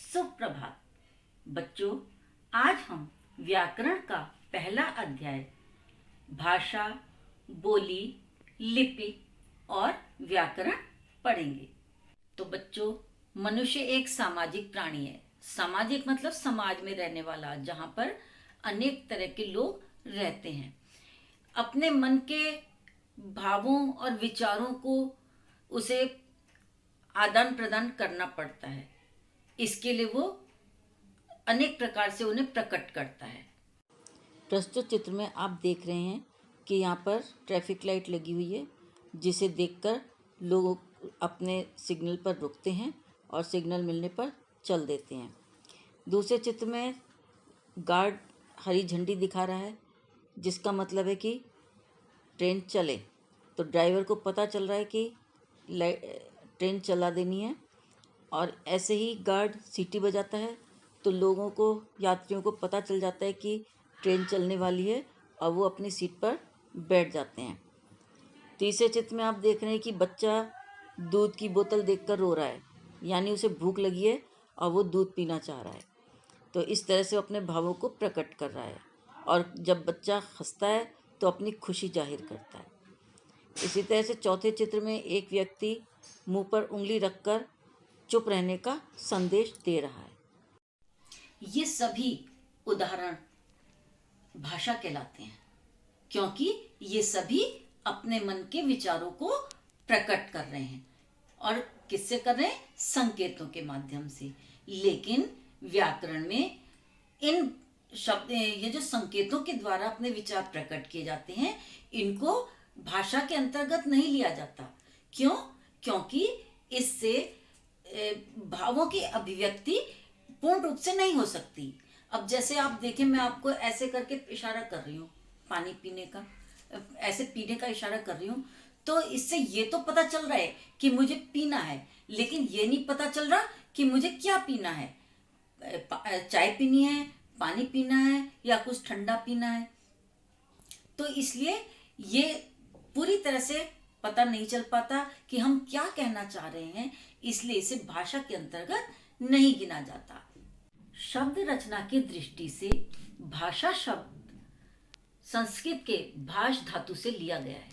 सुप्रभात बच्चों। आज हम व्याकरण का पहला अध्याय भाषा, बोली, लिपि और व्याकरण पढ़ेंगे। तो बच्चों, मनुष्य एक सामाजिक प्राणी है। सामाजिक मतलब समाज में रहने वाला, जहाँ पर अनेक तरह के लोग रहते हैं। अपने मन के भावों और विचारों को उसे आदान प्रदान करना पड़ता है। इसके लिए वो अनेक प्रकार से उन्हें प्रकट करता है। प्रस्तुत चित्र में आप देख रहे हैं कि यहाँ पर ट्रैफिक लाइट लगी हुई है, जिसे देखकर लोग अपने सिग्नल पर रुकते हैं और सिग्नल मिलने पर चल देते हैं। दूसरे चित्र में गार्ड हरी झंडी दिखा रहा है, जिसका मतलब है कि ट्रेन चले। तो ड्राइवर को पता चल रहा है कि ट्रेन चला देनी है, और ऐसे ही गार्ड सीटी बजाता है तो लोगों को, यात्रियों को पता चल जाता है कि ट्रेन चलने वाली है और वो अपनी सीट पर बैठ जाते हैं। तीसरे चित्र में आप देख रहे हैं कि बच्चा दूध की बोतल देखकर रो रहा है, यानी उसे भूख लगी है और वो दूध पीना चाह रहा है। तो इस तरह से वो अपने भावों को प्रकट कर रहा है। और जब बच्चा हंसता है तो अपनी खुशी जाहिर करता है। इसी तरह से चौथे चित्र में एक व्यक्ति मुंह पर उंगली रखकर चुप रहने का संदेश दे रहा है। ये सभी उदाहरण भाषा कहलाते हैं, क्योंकि ये सभी अपने मन के विचारों को प्रकट कर रहे हैं। और किससे कर रहे हैं? संकेतों के माध्यम से। लेकिन व्याकरण में इन शब्द, ये जो संकेतों के द्वारा अपने विचार प्रकट किए जाते हैं, इनको भाषा के अंतर्गत नहीं लिया जाता। क्यों? क्योंकि इससे भावों की अभिव्यक्ति पूर्ण रूप से नहीं हो सकती। अब जैसे आप देखें, मैं आपको ऐसे करके इशारा कर रही हूँ, पानी पीने का, ऐसे पीने का इशारा कर रही हूँ, तो इससे ये तो पता चल रहा है कि मुझे पीना है, लेकिन ये नहीं पता चल रहा कि मुझे क्या पीना है। चाय पीनी है, पानी पीना है, या कुछ ठंडा पीना है। तो इसलिए ये पूरी तरह से पता नहीं चल पाता कि हम क्या कहना चाह रहे हैं, इसलिए इसे भाषा के अंतर्गत नहीं गिना जाता। शब्द रचना की दृष्टि से भाषा शब्द संस्कृत के भाष धातु से लिया गया है,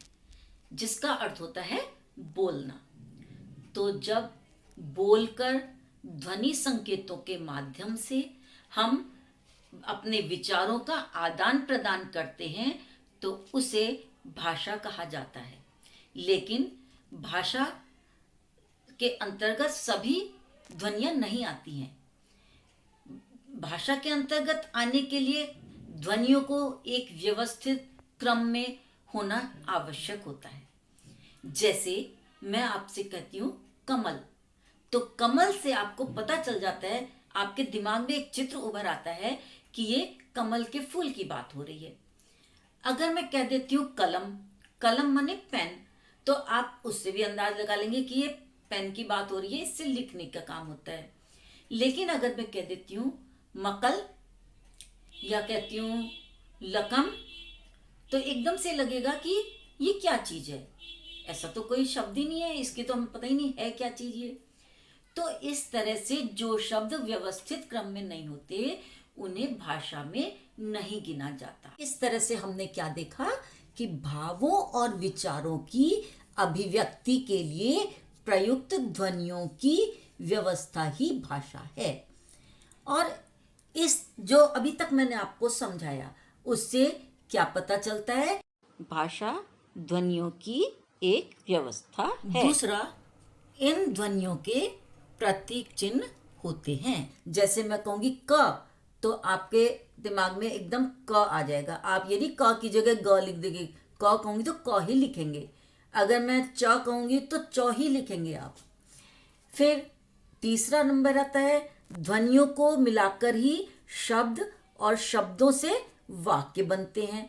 जिसका अर्थ होता है बोलना। तो जब बोलकर ध्वनि संकेतों के माध्यम से हम अपने विचारों का आदान प्रदान करते हैं, तो उसे भाषा कहा जाता है। लेकिन भाषा के अंतर्गत सभी ध्वनियां नहीं आती हैं। भाषा के अंतर्गत आने के लिए ध्वनियों को एक व्यवस्थित क्रम में होना आवश्यक होता है। जैसे मैं आपसे कहती हूँ कमल, तो कमल से आपको पता चल जाता है, आपके दिमाग में एक चित्र उभर आता है कि ये कमल के फूल की बात हो रही है। अगर मैं कह देती हूँ कलम, कलम माने पेन, तो आप उससे भी अंदाज लगा लेंगे कि ये पेन की बात हो रही है, इससे लिखने का काम होता है। लेकिन अगर मैं कह देती हूँ मकल या कहती हूँ लकम, तो एकदम से लगेगा कि ये क्या चीज है। ऐसा तो कोई शब्द ही नहीं है, इसकी तो हमें पता ही नहीं है क्या चीज ये। तो इस तरह से जो शब्द व्यवस्थित क्रम में नहीं होते, उन्हें भाषा में नहीं गिना जाता। इस तरह से हमने क्या देखा कि भावों और विचारों की अभिव्यक्ति के लिए प्रयुक्त ध्वनियों की व्यवस्था ही भाषा है। और इस जो अभी तक मैंने आपको समझाया, उससे क्या पता चलता है? भाषा ध्वनियों की एक व्यवस्था है। दूसरा, इन ध्वनियों के प्रतीक चिन्ह होते हैं। जैसे मैं कहूंगी क, तो आपके दिमाग में एकदम क आ जाएगा। आप यदि क की जगह ग लिख देंगे, क कहूंगी तो क ही लिखेंगे। अगर मैं च कहूंगी तो च ही लिखेंगे आप। फिर तीसरा नंबर आता है, ध्वनियों को मिलाकर ही शब्द और शब्दों से वाक्य बनते हैं।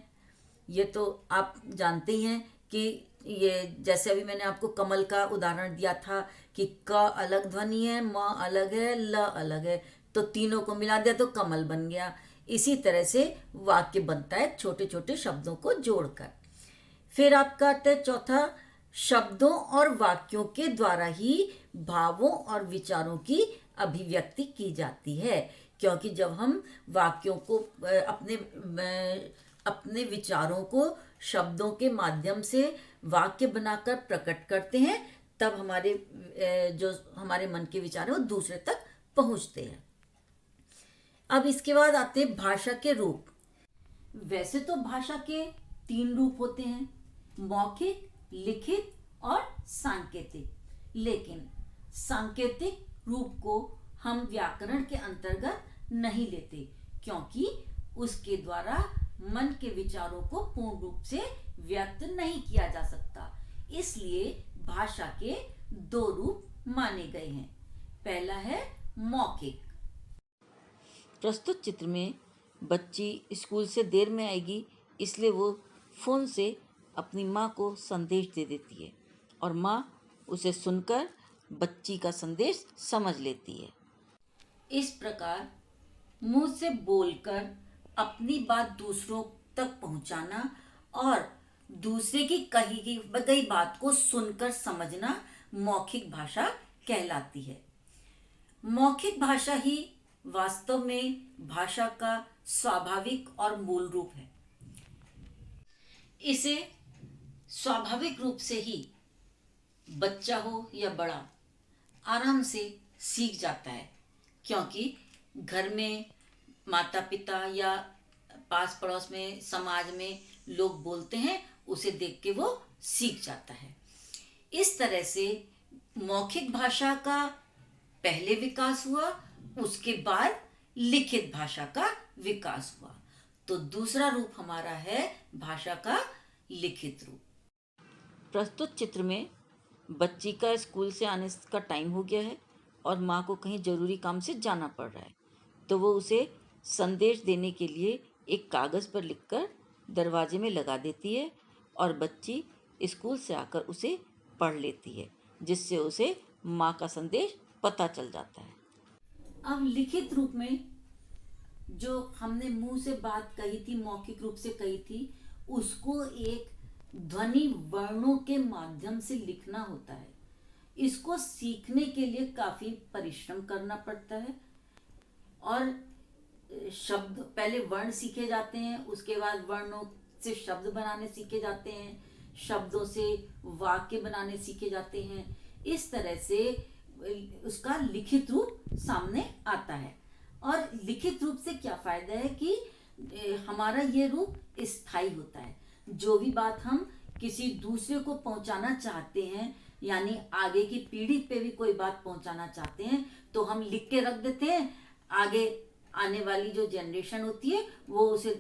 ये तो आप जानते ही हैं कि ये, जैसे अभी मैंने आपको कमल का उदाहरण दिया था कि क अलग ध्वनि है, म अलग है, ल अलग है, तो तीनों को मिला दिया तो कमल बन गया। इसी तरह से वाक्य बनता है छोटे छोटे शब्दों को जोड़कर। फिर आपका आता है चौथा, शब्दों और वाक्यों के द्वारा ही भावों और विचारों की अभिव्यक्ति की जाती है, क्योंकि जब हम वाक्यों को अपने विचारों को शब्दों के माध्यम से वाक्य बनाकर प्रकट करते हैं, तब जो हमारे मन के विचार हैं वो दूसरे तक पहुंचते हैं। अब इसके बाद आते हैं भाषा के रूप। वैसे तो भाषा के 3 रूप होते हैं, मौखिक, लिखित और सांकेतिक। लेकिन सांकेतिक रूप को हम व्याकरण के अंतर्गत नहीं लेते, क्योंकि उसके द्वारा मन के विचारों को पूर्ण रूप से व्यक्त नहीं किया जा सकता। इसलिए भाषा के 2 रूप माने गए हैं। पहला है मौखिक। प्रस्तुत चित्र में बच्ची स्कूल से देर में आएगी, इसलिए वो फोन से अपनी माँ को संदेश दे देती है और माँ उसे सुनकर बच्ची का संदेश समझ लेती है। इस प्रकार मुंह से बोलकर अपनी बात दूसरों तक पहुंचाना और दूसरे की कही गई बात को सुनकर समझना मौखिक भाषा कहलाती है। मौखिक भाषा ही वास्तव में भाषा का स्वाभाविक और मूल रूप है। इसे स्वाभाविक रूप से ही बच्चा हो या बड़ा आराम से सीख जाता है, क्योंकि घर में माता पिता या पास पड़ोस में समाज में लोग बोलते हैं, उसे देख के वो सीख जाता है। इस तरह से मौखिक भाषा का पहले विकास हुआ, उसके बाद लिखित भाषा का विकास हुआ। तो दूसरा रूप हमारा है भाषा का लिखित रूप। प्रस्तुत चित्र में बच्ची का स्कूल से आने का टाइम हो गया है और माँ को कहीं ज़रूरी काम से जाना पड़ रहा है, तो वो उसे संदेश देने के लिए एक कागज़ पर लिखकर दरवाजे में लगा देती है और बच्ची स्कूल से आकर उसे पढ़ लेती है, जिससे उसे माँ का संदेश पता चल जाता है। अब लिखित रूप में जो हमने मुंह से बात कही थी, मौखिक रूप से कही थी, उसको एक ध्वनि वर्णों के माध्यम से लिखना होता है। इसको सीखने के लिए काफी परिश्रम करना पड़ता है और शब्द पहले वर्ण सीखे जाते हैं, उसके बाद वर्णों से शब्द बनाने सीखे जाते हैं, शब्दों से वाक्य बनाने सीखे जाते हैं। इस तरह से उसका लिखित रूप सामने आता है। और लिखित रूप से क्या फायदा है कि हमारा ये रूप स्थायी होता है। जो भी बात हम किसी दूसरे को पहुंचाना चाहते हैं, यानी आगे की पीढ़ी पे भी कोई बात पहुंचाना चाहते हैं, तो हम लिख के रख देते हैं। आगे आने वाली जो जनरेशन होती है वो उसे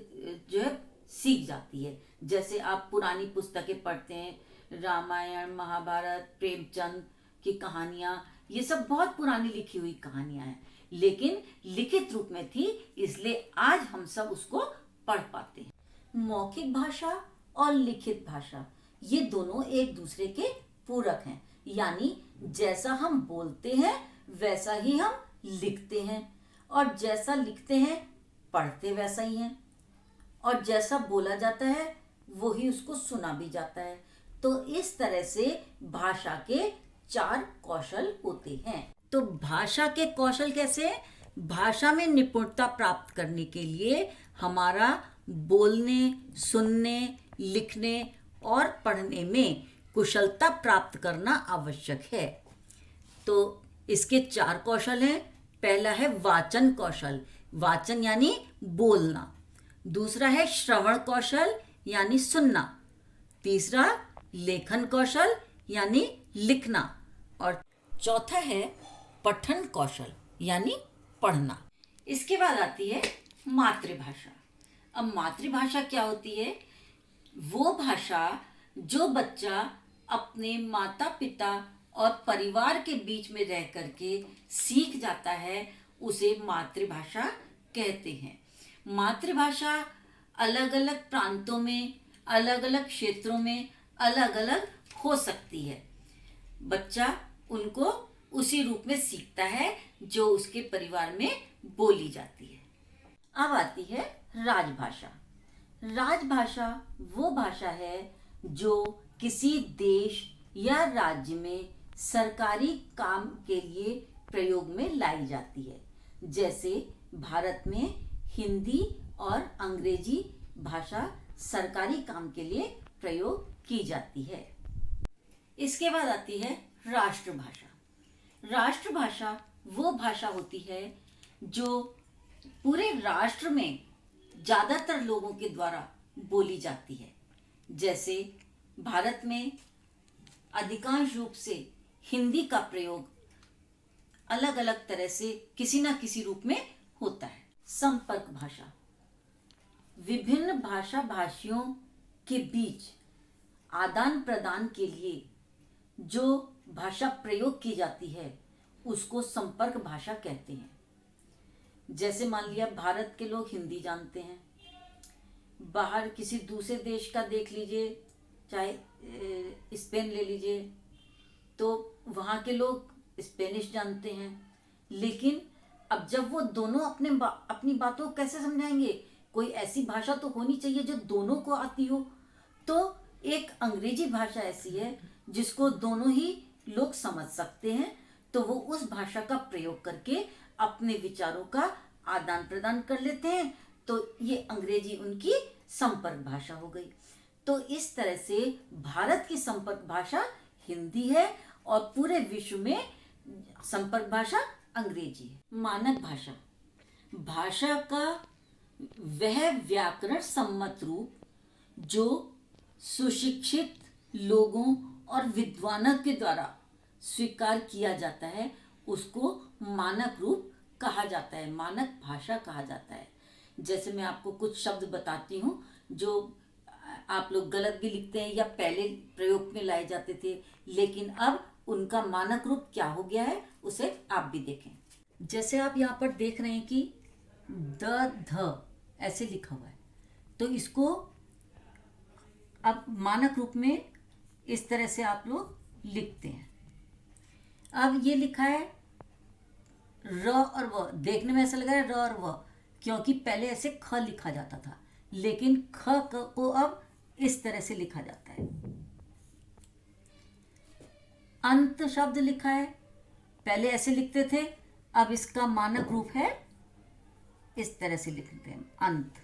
जो है सीख जाती है। जैसे आप पुरानी पुस्तकें पढ़ते हैं, रामायण, महाभारत, प्रेमचंद की कहानियां, ये सब बहुत पुरानी लिखी हुई कहानियां हैं, लेकिन लिखित रूप में थी, इसलिए आज हम सब उसको पढ़ पाते हैं। मौखिक भाषा और लिखित भाषा ये दोनों एक दूसरे के पूरक हैं, यानी जैसा हम बोलते हैं वैसा ही हम लिखते हैं, और जैसा लिखते हैं पढ़ते वैसा ही हैं, और जैसा बोला जाता है वही उसको सुना भी जाता है। तो इस तरह से भाषा के 4 कौशल होते हैं। तो भाषा के कौशल कैसे? भाषा में निपुणता प्राप्त करने के लिए हमारा बोलने, सुनने, लिखने और पढ़ने में कुशलता प्राप्त करना आवश्यक है। तो इसके 4 कौशल हैं। पहला है वाचन कौशल, वाचन यानी बोलना। दूसरा है श्रवण कौशल यानी सुनना। तीसरा लेखन कौशल यानी लिखना, और चौथा है पठन कौशल यानी पढ़ना। इसके बाद आती है मातृभाषा। अब मातृभाषा क्या होती है? वो भाषा जो बच्चा अपने माता पिता और परिवार के बीच में रह करके सीख जाता है, उसे मातृभाषा कहते हैं। मातृभाषा अलग अलग प्रांतों में, अलग अलग क्षेत्रों में अलग अलग हो सकती है। बच्चा उनको उसी रूप में सीखता है जो उसके परिवार में बोली जाती है। अब आती है राजभाषा। राजभाषा वो भाषा है जो किसी देश या राज्य में सरकारी काम के लिए प्रयोग में लाई जाती है। जैसे भारत में हिंदी और अंग्रेजी भाषा सरकारी काम के लिए प्रयोग की जाती है। इसके बाद आती है राष्ट्रभाषा। राष्ट्रभाषा वो भाषा होती है जो पूरे राष्ट्र में ज़्यादातर लोगों के द्वारा बोली जाती है। जैसे भारत में अधिकांश रूप से हिंदी का प्रयोग अलग अलग तरह से किसी न किसी रूप में होता है। संपर्क भाषा विभिन्न भाषा भाषियों के बीच आदान प्रदान के लिए जो भाषा प्रयोग की जाती है उसको संपर्क भाषा कहते हैं। जैसे मान लिया भारत के लोग हिंदी जानते हैं, बाहर किसी दूसरे देश का देख लीजिए, चाहे स्पेन ले लीजिए, तो वहाँ के लोग स्पेनिश जानते हैं। लेकिन अब जब वो दोनों अपनी बातों को कैसे समझाएंगे? कोई ऐसी भाषा तो होनी चाहिए जो दोनों को आती हो। तो एक अंग्रेजी भाषा ऐसी है जिसको दोनों ही लोग समझ सकते हैं, तो वो उस भाषा का प्रयोग करके अपने विचारों का आदान प्रदान कर लेते हैं। तो ये अंग्रेजी उनकी संपर्क भाषा हो गई। तो इस तरह से भारत की संपर्क भाषा हिंदी है और पूरे विश्व में संपर्क भाषा अंग्रेजी है। मानक भाषा भाषा का वह व्याकरण सम्मत रूप जो सुशिक्षित लोगों और विद्वानों के द्वारा स्वीकार किया जाता है उसको मानक रूप कहा जाता है, मानक भाषा कहा जाता है। जैसे मैं आपको कुछ शब्द बताती हूँ जो आप लोग गलत भी लिखते हैं या पहले प्रयोग में लाए जाते थे, लेकिन अब उनका मानक रूप क्या हो गया है उसे आप भी देखें। जैसे आप यहाँ पर देख रहे हैं कि ध ऐसे लिखा हुआ है, तो इसको अब मानक रूप में इस तरह से आप लोग लिखते हैं। अब ये लिखा है र और व, देखने में ऐसा लग रहा है र और व, क्योंकि पहले ऐसे ख लिखा जाता था, लेकिन ख को अब इस तरह से लिखा जाता है। अंत शब्द लिखा है, पहले ऐसे लिखते थे, अब इसका मानक रूप है इस तरह से लिखते हैं अंत।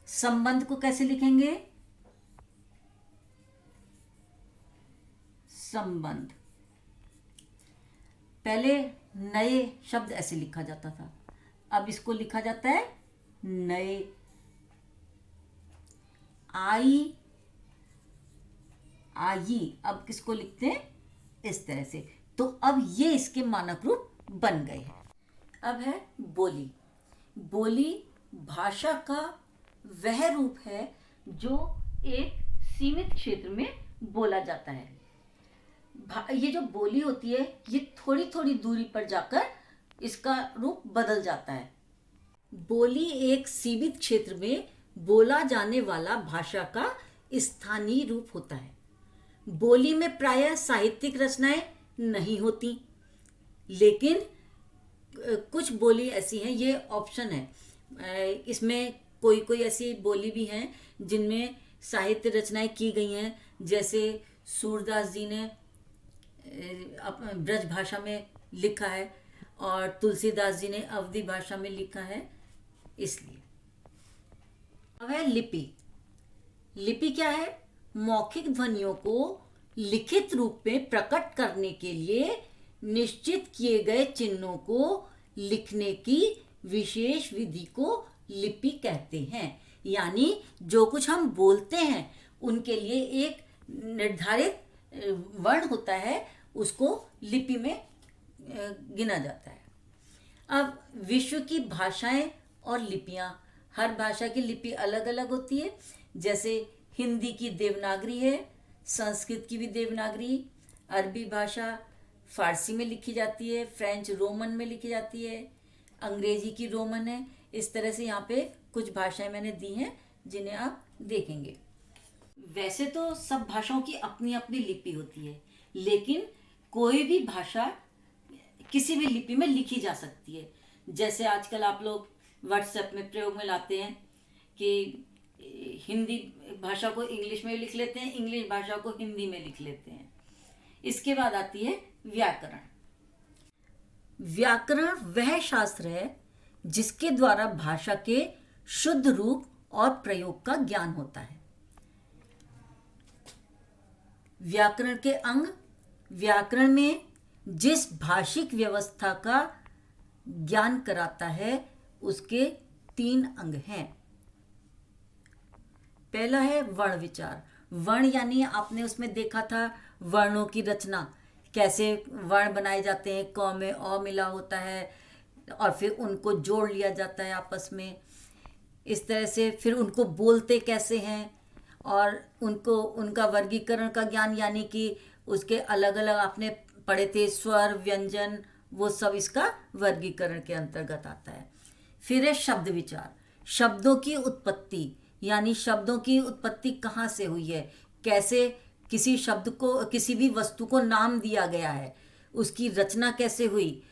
संबंध को कैसे लिखेंगे? संबंध। पहले नए शब्द ऐसे लिखा जाता था, अब इसको लिखा जाता है नए। आई अब किसको लिखते हैं? इस तरह से। तो अब ये इसके मानक रूप बन गए हैं। अब है बोली। बोली भाषा का वह रूप है जो एक सीमित क्षेत्र में बोला जाता है। ये जो बोली होती है ये थोड़ी थोड़ी दूरी पर जाकर इसका रूप बदल जाता है। बोली एक सीमित क्षेत्र में बोला जाने वाला भाषा का स्थानीय रूप होता है। बोली में प्रायः साहित्यिक रचनाएं नहीं होती, लेकिन कुछ बोली ऐसी हैं, ये ऑप्शन है, इसमें कोई कोई ऐसी बोली भी हैं जिनमें साहित्य रचनाएं की गई हैं। जैसे सूरदास जी ने ब्रज भाषा में लिखा है और तुलसीदास जी ने अवधी भाषा में लिखा है, इसलिए। अब है लिपि। लिपि क्या है? मौखिक ध्वनियों को लिखित रूप में प्रकट करने के लिए निश्चित किए गए चिन्हों को लिखने की विशेष विधि को लिपि कहते हैं। यानी जो कुछ हम बोलते हैं उनके लिए एक निर्धारित वर्ण होता है, उसको लिपि में गिना जाता है। अब विश्व की भाषाएं और लिपियां, हर भाषा की लिपि अलग अलग होती है। जैसे हिंदी की देवनागरी है, संस्कृत की भी देवनागरी, अरबी भाषा फारसी में लिखी जाती है, फ्रेंच रोमन में लिखी जाती है, अंग्रेजी की रोमन है। इस तरह से यहाँ पे कुछ भाषाएं मैंने दी हैं जिन्हें आप देखेंगे। वैसे तो सब भाषाओं की अपनी अपनी लिपि होती है, लेकिन कोई भी भाषा किसी भी लिपि में लिखी जा सकती है। जैसे आजकल आप लोग व्हाट्सएप में प्रयोग में लाते हैं कि हिंदी भाषा को इंग्लिश में लिख लेते हैं, इंग्लिश भाषा को हिंदी में लिख लेते हैं। इसके बाद आती है व्याकरण। व्याकरण वह शास्त्र है जिसके द्वारा भाषा के शुद्ध रूप और प्रयोग का ज्ञान होता है। व्याकरण के अंग, व्याकरण में जिस भाषिक व्यवस्था का ज्ञान कराता है उसके 3 अंग हैं। पहला है वर्ण विचार। वर्ण यानी आपने उसमें देखा था वर्णों की रचना, कैसे वर्ण बनाए जाते हैं, क में अ मिला होता है और फिर उनको जोड़ लिया जाता है आपस में। इस तरह से फिर उनको बोलते कैसे हैं और उनको उनका वर्गीकरण का ज्ञान, यानी कि उसके अलग अलग आपने पढ़े थे स्वर, व्यंजन, वो सब इसका वर्गीकरण के अंतर्गत आता है। फिर है शब्द विचार। शब्दों की उत्पत्ति, यानी शब्दों की उत्पत्ति कहाँ से हुई है, कैसे किसी शब्द को, किसी भी वस्तु को नाम दिया गया है, उसकी रचना कैसे हुई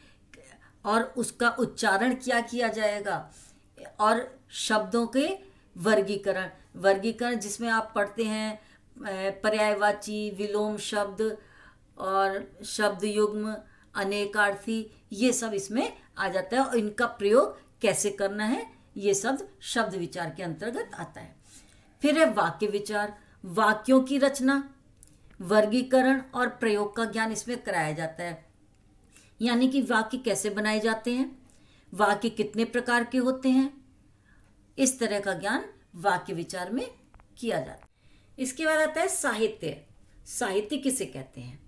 और उसका उच्चारण क्या किया जाएगा, और शब्दों के वर्गीकरण, वर्गीकरण जिसमें आप पढ़ते हैं पर्यायवाची, विलोम शब्द और शब्द युग्म, अनेकार्थी, ये सब इसमें आ जाता है और इनका प्रयोग कैसे करना है ये सब शब्द विचार के अंतर्गत आता है। फिर है वाक्य विचार। वाक्यों की रचना, वर्गीकरण और प्रयोग का ज्ञान इसमें कराया जाता है, यानी कि वाक्य कैसे बनाए जाते हैं, वाक्य कितने प्रकार के होते हैं, इस तरह का ज्ञान वाक्य विचार में किया जाता है। इसके बाद आता है साहित्य। साहित्य किसे कहते हैं?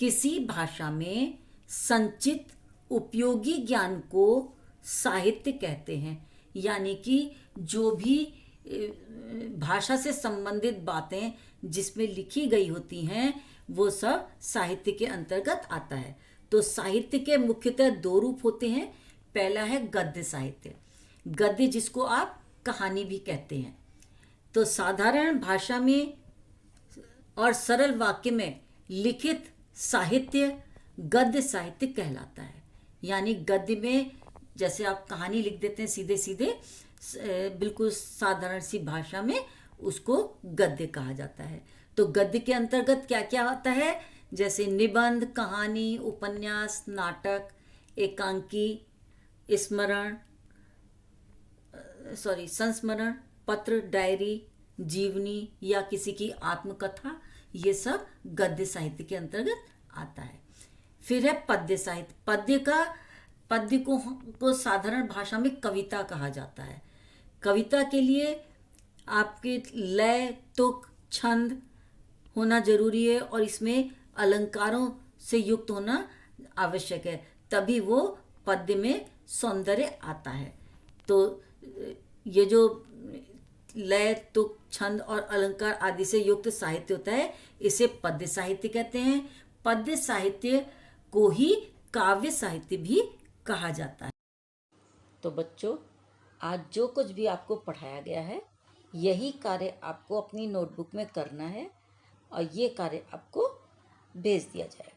किसी भाषा में संचित उपयोगी ज्ञान को साहित्य कहते हैं, यानी कि जो भी भाषा से संबंधित बातें जिसमें लिखी गई होती हैं वो सब साहित्य के अंतर्गत आता है। तो साहित्य के मुख्यतः 2 रूप होते हैं। पहला है गद्य साहित्य। गद्य जिसको आप कहानी भी कहते हैं। तो साधारण भाषा में और सरल वाक्य में लिखित साहित्य गद्य साहित्य कहलाता है। यानी गद्य में जैसे आप कहानी लिख देते हैं सीधे सीधे, बिल्कुल साधारण सी भाषा में, उसको गद्य कहा जाता है। तो गद्य के अंतर्गत क्या क्या आता है, जैसे निबंध, कहानी, उपन्यास, नाटक, एकांकी, संस्मरण, पत्र, डायरी, जीवनी या किसी की आत्मकथा, ये सब गद्य साहित्य के अंतर्गत आता है। फिर है पद्य साहित्य। पद्य को साधारण भाषा में कविता कहा जाता है। कविता के लिए आपके लय, तुक, छंद होना जरूरी है और इसमें अलंकारों से युक्त होना आवश्यक है, तभी वो पद्य में सौंदर्य आता है। तो ये जो लय, तुक, छंद और अलंकार आदि से युक्त साहित्य होता है इसे पद्य साहित्य कहते हैं। पद्य साहित्य को ही काव्य साहित्य भी कहा जाता है। तो बच्चों, आज जो कुछ भी आपको पढ़ाया गया है यही कार्य आपको अपनी नोटबुक में करना है और ये कार्य आपको भेज दिया जाएगा।